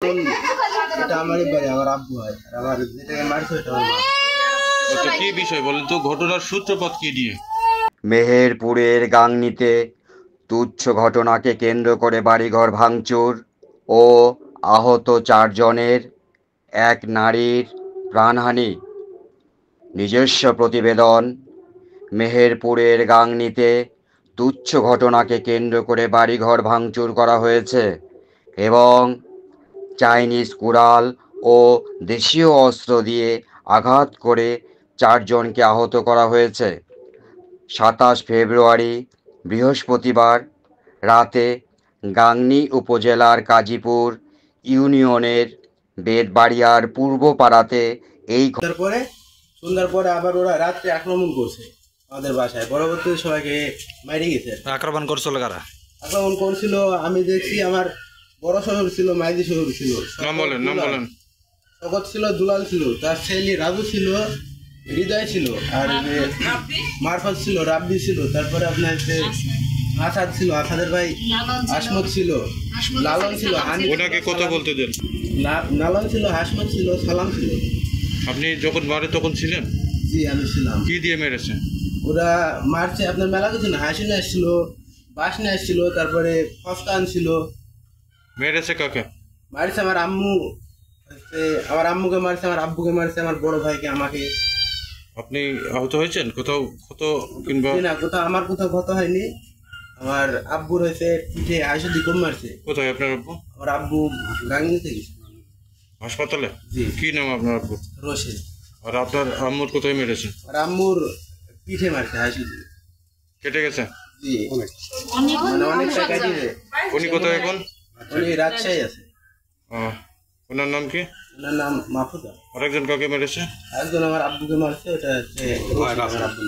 এটা আমারই বাড়ি, আমার আব্বু হয়, আর আমার যেটাকে মারছে ওটা আমার মা। আচ্ছা, কি বিষয় বলেন তো, ঘটনার সূত্রপাত কি নিয়ে? মেহেরপুরের গাংনীতে তুচ্ছ ঘটনাকে কেন্দ্র করে বাড়িঘর ভাঙচুর ও আহত 4 জনের, এক নারীর প্রাণহানি। নিজস্ব প্রতিবেদন। মেহেরপুরের গাংনীতে তুচ্ছ ঘটনাকে কেন্দ্র করে বাড়িঘর ভাঙচুর করা হয়েছে এবং চাইনিজ কুড়াল ও দেশীয় অস্ত্র দিয়ে আঘাত করে 4 জনকে আহত করা হয়েছে। 27 ফেব্রুয়ারি বৃহস্পতিবার রাতে গাংনী উপজেলার কাজীপুর ইউনিয়নের বেদবাড়িয়ার পূর্ব পাড়াতে এই সন্ধ্যার পরে আবার ওরা রাত্রে আক্রমণ করছে আমাদের বাসায়। পরবর্তীতে সবাইকে মাইরে গেছে। আক্রমণ করছিল কারা? আক্রমণ করছিল আমি দেখছি, আমার বড় শহর ছিল, মাইদি শহর ছিল। নাম বলেন। শকত ছিল, দুলাল ছিল, তার ছেলে রাজু ছিল, হৃদয় ছিল, আর মারফত ছিল, রাব্বি ছিল, তারপরে আপনার আসাদ ছিল, আসাদের ভাই হাসমত ছিল, লালন ছিল, ওনাকে কথা বলতে দেন। লালন ছিল, হাসমত ছিল, সালাম ছিল। আপনি যখন মারে তখন ছিলেন? জি আমি ছিলাম। কি দিয়ে মেরেছে? ওরা মারছে আপনার মেলা কিছু না, হাসি না আসছিল, বাস না আসছিল, তারপরে ফসকা আনছিল। মেরেছে কাকে? মারছে আমার আম্মু, আমার আম্মুকে মারছে, আমার আব্বুকে মারছে, আমার বড় ভাইকে, আমাকে। আপনি আহত হয়েছেন কোথাও ক্ষত কিংবা? না, কোথাও আমার কোথাও ক্ষত হয়নি। আমার আব্বুর হয়েছে পিঠে আইসুদি কম মারছে। কোথায় আপনার আব্বু? আমার আব্বু গাঙ্গিতে গেছে হাসপাতালে। জি। কি নাম আপনার আব্বু? রোশে। আর আপনার আম্মুর কোথায় মেরেছে? আর আম্মুর পিঠে মারছে আইসুদি। কেটে গেছে? জি, মানে অনেকটা কাটিয়ে। উনি কোথায় এখন? উনি রাজশাহী আছে। ওনার নাম কি? ওনার নাম মাহফুজা। আরেকজন কাকে মেরেছে? একজন আমার আব্বুকে মারছে, ওটা হচ্ছে আমার আব্বু।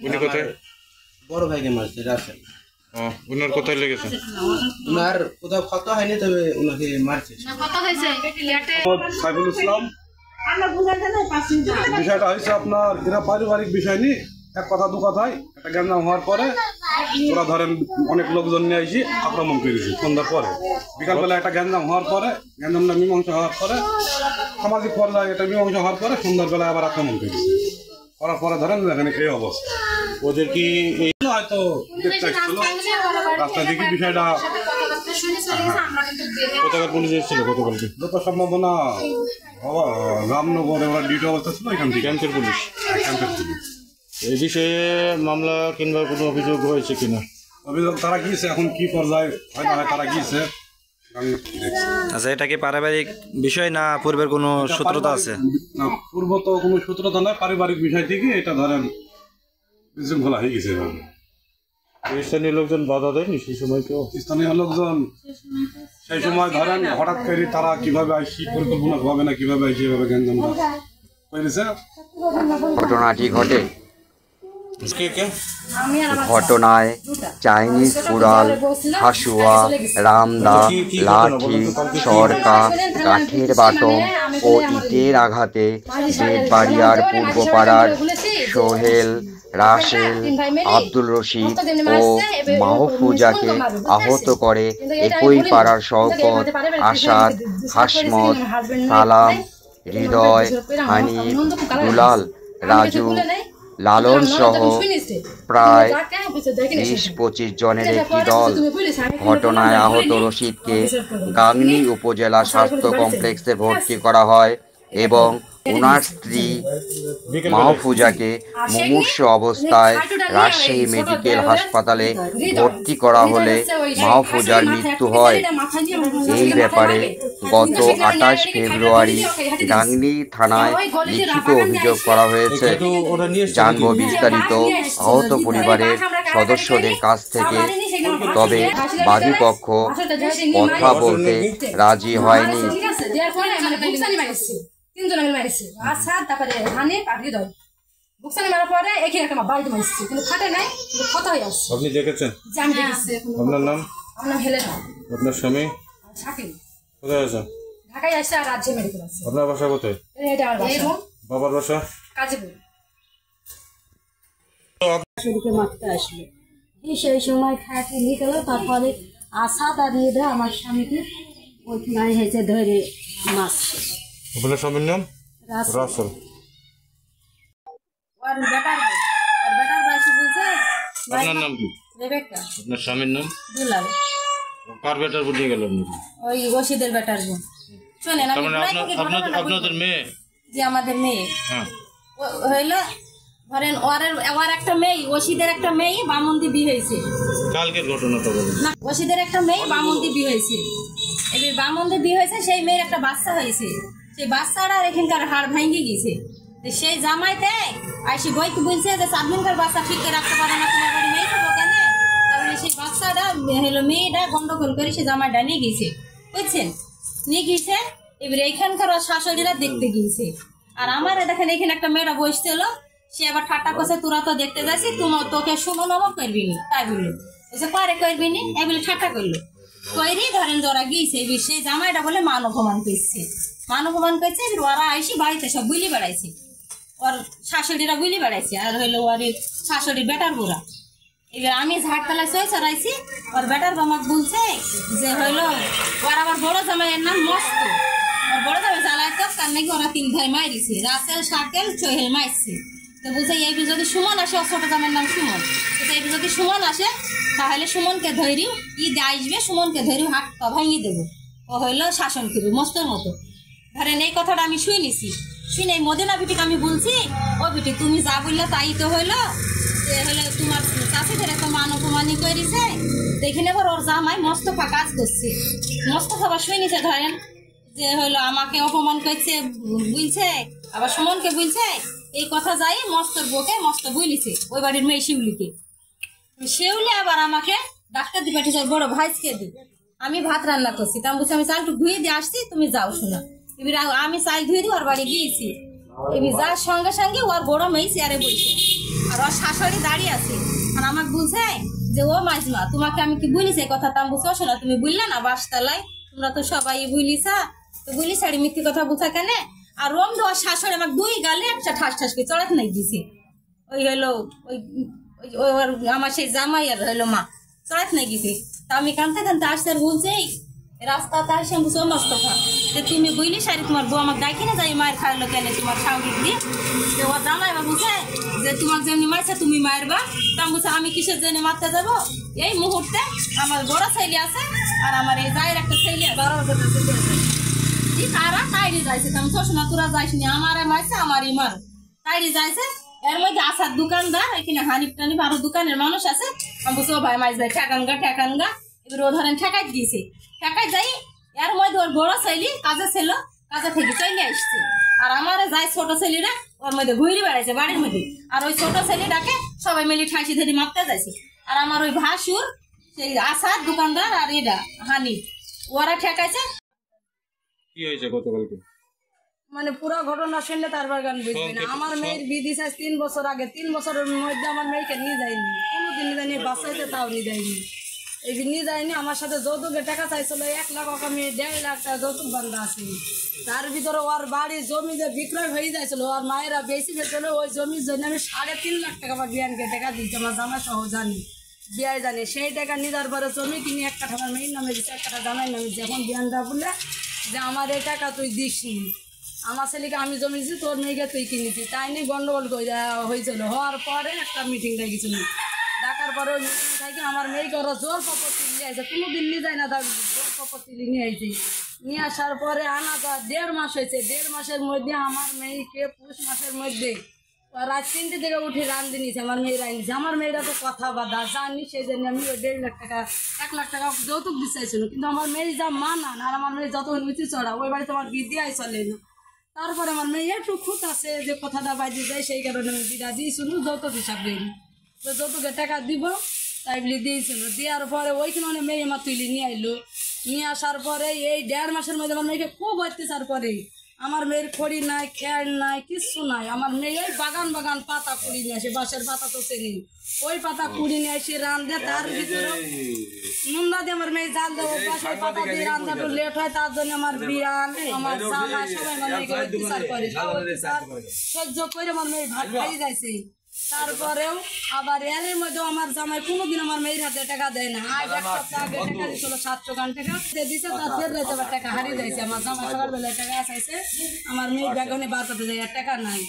উনি কোথায়? বড় ভাইকে মারছে, রাসেল। ওনার কোথায় লেগেছে? ওনার কোথাও ক্ষত হয়নি, তবে ওনাকে মারছে। সাইফুল ইসলাম। বিষয়টা হয়েছে আপনার এরা পারিবারিক বিষয় নিয়ে এক কথা দু কথায় একটা গ্যাঞ্জাম হওয়ার পরে ওরা ধরেন অনেক লোকজন নিয়ে এসে আক্রমণ করেছে। সন্ধ্যার পরে বিকালবেলা একটা গ্যাঞ্জাম হওয়ার পরে, গ্যাঞ্জামটা মীমাংসা হওয়ার পরে, সামাজিক পর্যায়ে এটা মীমাংসা হওয়ার পরে সন্ধ্যার বেলায় আবার আক্রমণ করেছে। করার পরে ধরেন এখানে এই অবস্থা। ওদের কি হয়তো দেখতে আসছিল রাস্তা দিকে বিষয়টা। কোথাকার পুলিশ এসেছিল গতকালকে? যত সম্ভাবনা রামনগরে ওরা ডিউটি অবস্থা ছিল, এখান থেকে ক্যাম্পের পুলিশ। ক্যাম্পের পুলিশ। এই বিষয়ে মামলা কিংবা কোনো অভিযোগ হয়েছে কিনা? অভিযোগ তারা গিয়েছে, এখন কি পর্যায়ে হয় না হয় তারা গিয়েছে। আচ্ছা, এটা কি পারিবারিক বিষয় না পূর্বের কোনো সূত্রতা আছে? না, পূর্ব তো কোনো সূত্রতা নয়, পারিবারিক বিষয় থেকে এটা ধরেন বিশৃঙ্খলা হয়ে গেছে। স্থানীয় লোকজন বাধা দেয়নি সেই সময়? কেউ স্থানীয় লোকজন সেই সময় ধরেন হঠাৎ করে তারা কিভাবে আইসি পরিকল্পনা হবে না কিভাবে আইসি এভাবে গ্যাঞ্জামটা করেছে। ঘটনাটি ঘটে। ঘটনায় চাইনিজ কুড়াল, হাসুয়া, রামদা, লাঠি, সরকা, কাঠের বাটন ও ইটের আঘাতে বেদবাড়িয়ার পূর্ব পাড়ার সোহেল, রাসেল, আব্দুল রশিদ ও মাহফুজাকে আহত করে একই পাড়ার শওকত, আসাদ, হাসমত, সালাম, হৃদয়, হানিফ, দুলাল, রাজু, লালন সহ প্রায় 20-25 জনের একটি দল ঘটনায় আহত রশিদকে গাংনী উপজেলা স্বাস্থ্য কমপ্লেক্সে ভর্তি করা হয় এবং ওনার স্ত্রী মাহফুজাকে মুমূর্ষু অবস্থায় রাজশাহী মেডিকেল হাসপাতালে ভর্তি করা হলে মাহফুজার মৃত্যু হয়। এই ব্যাপারে গত 28 ফেব্রুয়ারি গাংনী থানায় লিখিত অভিযোগ করা হয়েছে। জানব বিস্তারিত আহত পরিবারের সদস্যদের কাছ থেকে। তবে বাদী পক্ষ কথা বলতে রাজি হয়নি। তিনজন মারিছে, আচ্ছা, তারপরে হানিফ আর হৃদয় বুকসানি মারার পরে এখানে একটা বাড়িতে মারছে, কিন্তু ফাটে নাই, কিন্তু ক্ষত হয়ে আসছে। আপনি দেখেছেন? আমি দেখেছি। আপনার নাম? আমার নাম হেলেনা। আপনার স্বামী শাকিল। কোথায় আছেন? ঢাকায় আসছে, আর রাজ্যে মেডিকেল আছে। আপনার বাসা কোথায়? এটা আমার বাসা। বাবার বাসা কাজীপুর। শরীরকে মারতে আসলো, সেই সময় খাইতে নিয়ে গেল। তারপরে আসাদ আর হৃদয় আমার স্বামীকে ওইখানে হয়েছে ধরে মাছ আপনার স্বামীর নাম রাস্তা রাসেল। ওর বেটার বয়সে বলছে আপনার নাম কি? রেবেকা আপনার স্বামীর নাম? দুলাল, কার বেটার বুঝিয়ে গেলেন নাকি? ওই রশিদের বেটার বোন। শোনেন, তার আমি মানে প্রায় থেকে ঘটনাটা আপনাদের বলবো। মেয়ে? যে আমাদের মেয়ে হ্যাঁ। হইলো, ধরেন ওর একটা মেয়ে, রশিদের একটা মেয়ে বামন্দি বিয়ে হয়েছে। কালকের ঘটনাটা বলুন। না, রশিদের একটা মেয়ে বামন্দি বিয়ে হয়েছে। এবার বামন্দি বিয়ে হয়েছে, সেই মেয়ের একটা বাচ্চা হয়েছে। সেই বাচ্চাটা এখানকার হাড় ভেঙে গেছে। তো সেই জামাইতে আইসি বইকে বলছে যে সাবমিনকার বাচ্চা ঠিক করে রাখতে পারে না, তোমার বাড়ি মেয়ে থাকবো কেন? তাহলে সেই বাচ্চাটা হলো মেয়েটা গন্ডগোল করে সে জামাইটা নিয়ে গেছে, বুঝছেন? নিয়ে গিয়েছে। এবার এইখানকার ওর শাশুড়িরা দেখতে গিয়েছে। আর আমার দেখেন এখানে একটা মেয়েটা বসছিল, সে আবার ঠাট্টা করছে, তোরা তো দেখতে যাচ্ছি, তোমার তোকে শুনো নব করবি নি, তাই বললো। বলছে পরে করবি নি, এই বলে ঠাট্টা করলো। কইরি ধরেন ওরা গিয়েছে, সেই জামাইটা বলে মান অপমান করছে, মান অপমান করছে। এবার ওরা আইসি বাড়িতে সব বুলি বেড়াইছে, ওর শাশুড়িরা বুলি বেড়াইছে, আর হইলো ওর শাশুড়ি বেটার বুড়া। এবার আমি ঝাড়তলায় সই চড়াইছি, ওর বেটার আমাকে বলছে যে হইলো ওর আবার বড় জামাইয়ের নাম মস্ত, ওর বড় জামাই চালাইতো, তার নাকি ওরা 3 ভাই মারিছে, রাসেল, শাকেল, সোহেল মারছে। তো বলছে এই যদি সুমন আসে, ওর ছোট জামাইয়ের নাম সুমন, তো এই যদি সুমন আসে তাহলে সুমনকে ধরি ঈদ আসবে, সুমনকে ধরি হাত পা ভাঙিয়ে দেবো, ও হইলো শাসন করবে মস্তর মতো। ধরেন এই কথাটা আমি শুনেছি, শুনে এই মদিনা বিটিকে আমি বলছি, ও বিটি তুমি যা বললে তাই তো হইলো, যে হইলো তোমার চাষিদের তো মান অপমানি করেছে। দেখে নেবার ওর জামাই মস্তফা কাজ করছে, মস্তফা আবার শুনেছে ধরেন যে হইলো আমাকে অপমান করছে বুঝছে, আবার সুমনকে বলছে। এই কথা যাই মস্তর বকে মস্ত বলিছে ওই বাড়ির মেয়ে শিউলিকে। শিউলি আবার আমাকে ডাক্তার দি পাঠিয়েছে বড় ভাইসকে দি। আমি ভাত রান্না করছি, তা বলছি আমি চালটু ধুয়ে দিয়ে আসছি, তুমি যাও শোনা। এবার আমি চাল ধুয়ে দিয়ে ওর বাড়ি গিয়েছি। এবার যার সঙ্গে সঙ্গে ওর বড় মেয়ে চেয়ারে বসে, আর ওর শাশুড়ি দাঁড়িয়ে আছে। আর আমাকে বলছে যে ও মাঝমা তোমাকে আমি কি বলিস এই কথা? তা বলছি শোনা তুমি বুঝলে না বাসতলায় তোমরা তো সবাই বুঝলিসা, তো বলি শাড়ি মিথ্যে কথা বুঝা কেন? আর রম দেওয়ার শাশুড়ি আমাকে 2 গালে একটা ঠাস ঠাস করে চড়াত নাই দিছে। ওই হলো ওই আমার সেই জামাই আর হলো মা চড়াত নাই গেছে। তা আমি কানতে কানতে আসতে আর বলছে রাস্তাতে আসে আমি বলছি মস্তফা যে তুমি বুঝলি শাড়ি তোমার বউ আমাকে ডাকি না যাই মায়ের খাইলো কেন তোমার সাউরি দিয়ে? যে ওর জামাই বা বুঝছে যে তোমাকে যেমনি মারছে তুমি মারবা। তা বলছে আমি কিসের জন্য মারতে যাবো? এই মুহূর্তে আমার বড় ছেলে আছে আর আমার এই জায়ের একটা ছেলে 12 বছর ছেলে আছে, তারা তাইরি যাইছে। আমি শোনা তোরা যাইস নি, আমারে মারছে আমারই মার, তাইরি যাইছে। এর মধ্যে আসার দোকানদার এখানে হানিফ টানিফ আরো দোকানের মানুষ আছে। আমি বলছি ও ভাই মাছ ভাই ঠেকানগা ঠেকানগা। এবার ও ধরেন ঠেকাই দিয়েছে, ঠেকাই যাই। এর মধ্যে ওর বড় ছেলে কাজে ছিল, কাজে থেকে চলে আসছে। আর আমার যাই ছোট ছেলেরা ওর মধ্যে ঘুরে বেড়াইছে বাড়ির মধ্যে। আর ওই ছোট ছেলেটাকে সবাই মিলে ঠাঁসি ধরে মারতে যাইছে। আর আমার ওই ভাসুর সেই আসার দোকানদার আর এরা হানিফ ওরা ঠেকাইছে। কি হয়েছে গতকালকে? মানে পুরো ঘটনা শুনলে তারপর গান বুঝবে না। আমার মেয়ের বিয়ে 3 বছর আগে, 3 বছরের মধ্যে আমার মেয়েকে নিয়ে যায়নি, কোনোদিন নিয়ে যায়নি, বাচ্চাইতে তাও নিয়ে যায়নি। এই নিয়ে যায়নি। আমার সাথে যৌতুকের টাকা চাইছিল 1 লাখ টাকা, মেয়ে 1.5 লাখ টাকা যৌতুক বান্ধা আছে। তার ভিতরে ওর বাড়ি জমি যে বিক্রয় হয়ে যাইছিল, ওর মায়েরা বেশি গেছিল, ওই জমির জন্য আমি 3.5 লাখ টাকা আমার বিয়ানকে টাকা দিচ্ছি, আমার জামা সহ জানি বিয়াই জানি। সেই টাকা নিয়ে যাওয়ার পরে জমি কিনে 1 কাঠা আমার মেয়ের নামে দিচ্ছে, 1 কাঠা জামাই নামে দিচ্ছে। এখন বিয়ানটা বললে যে আমার এই টাকা তুই দিস নি, আমার ছেলেকে আমি জমি দিচ্ছি, তোর মেয়েকে তুই কিনেছি। তাই নিয়ে গন্ডগোল হয়েছিল। হওয়ার পরে একটা মিটিং ডেকেছিল, ডাকার পরে ওই মিটিং থেকে আমার মেয়েকে ওরা জোর প্রপত্তি নিয়ে আসে, কোনোদিন নিয়ে যায় না, তার জোর প্রপত্তি নিয়ে আসে। নিয়ে আসার পরে আনা যা 1.5 মাস হয়েছে। 1.5 মাসের মধ্যে আমার মেয়েকে পুষ মাসের মধ্যে রাত 3টে থেকে উঠে রান্ধে নিয়েছে, আমার মেয়েরা নিয়েছে। আমার মেয়েরা তো কথা বাধা জানি, সেই জন্য আমি ওই 1.5 লাখ টাকা 1 লাখ টাকা যৌতুক দিতে চাইছিল। কিন্তু আমার মেয়ে যা মানান, আর আমার মেয়ে যত নিচে চড়া, ওই বাড়িতে আমার বিদ্যাই চলে না। তারপরে আমার মেয়ে একটু খুঁত আছে যে কথাটা বাইরে যায়, সেই কারণে আমি বিদা দিয়েছিল, যৌতুক হিসাব দিইনি। তো যৌতুকের টাকা দিব তাই বলে দিয়েছিল। দেওয়ার পরে ওইখানে মানে মেয়ে আমার তুলি নিয়ে আইলো। নিয়ে আসার পরে এই 1.5 মাসের মধ্যে আমার মেয়েকে খুব অত্যাচার করে। আমার মেয়ের খড়ি নাই, খেয়াল নাই, কিচ্ছু নাই। আমার মেয়ে ওই বাগান বাগান পাতা কুড়ি নিয়ে আসে, বাঁশের পাতা তো চেনি, ওই পাতা কুড়ি নিয়ে আসে রান্ধে। তার ভিতরে নুনদা দিয়ে আমার মেয়ে জাল দেবো, ওই পাতা দিয়ে রান্ধা একটু লেট হয়, তার জন্য আমার বিয়ান আমার জামা সবাই আমার মেয়েকে অত্যাচার করে। সহ্য করে আমার মেয়ে ভাত খাই যাইছে। তারপরেও আবার এর মধ্যে আমার জামাই কোনোদিন আমার মেয়ের হাতে টাকা দেয় না। আজ এক সপ্তাহ আগে টাকা দিয়েছিল 700 গান টাকা দিয়েছে, তার ফের রাইতে আবার টাকা হারিয়ে যাইছে। আমার জামাই সকালবেলায় টাকা আসাইছে, আমার মেয়ের ব্যাগনে বার করতে যাই, আর টাকা নাই।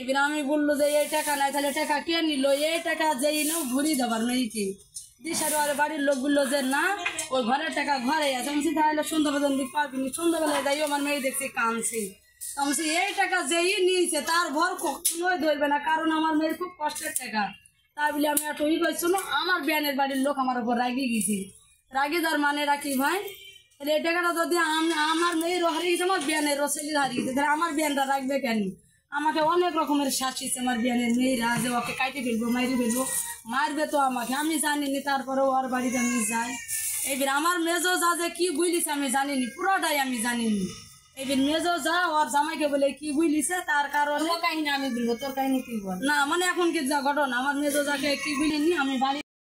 এবার আমি বললো যে এই টাকা নাই, তাহলে টাকা কে নিল? এই টাকা যেই নাও ঘুরিয়ে দেবার মেয়েকে দিশার। আর বাড়ির লোক বললো যে না, ওই ঘরের টাকা ঘরে আছে। আমি তাহলে সন্ধ্যাবেলা দিক পাবিনি। সন্ধ্যাবেলায় যাই আমার মেয়ে দেখছি কাঁদছে। আমি এই টাকা যেই নিয়েছে তার ভর কখনোই ধরবে না, কারণ আমার মেয়ের খুব কষ্টের টাকা। তাই বলে আমি একটা ই করছিল, আমার বিয়ানের বাড়ির লোক আমার উপর রাগি গেছি। রাগি যার মানে রাখি ভাই, তাহলে এই টাকাটা যদি আমার মেয়েরও হারিয়ে গেছে, আমার বিয়ানেরও ছেলের হারিয়ে গেছে, তাহলে আমার বিয়ানটা রাখবে কেন? আমাকে অনেক রকমের শাসিছে আমার বিয়ানের মেয়েরা, যে ওকে কাইটে ফেলবো, মাইরে ফেলবো, মারবে তো আমাকে। আমি জানিনি, তারপরে ওর বাড়িতে আমি যাই। এবার আমার মেজো যা যে কি বুঝলিছে আমি জানিনি, পুরোটাই আমি জানিনি। এবার মেজো যা ওর জামাইকে বলে কি বুঝলিছে, তার কারণে কাহিনী আমি বলবো, তোর কাহিনী কি বল না, মানে এখন কি যা ঘটনা, আমার মেজো যাকে কি বুঝিনি আমি বাড়ি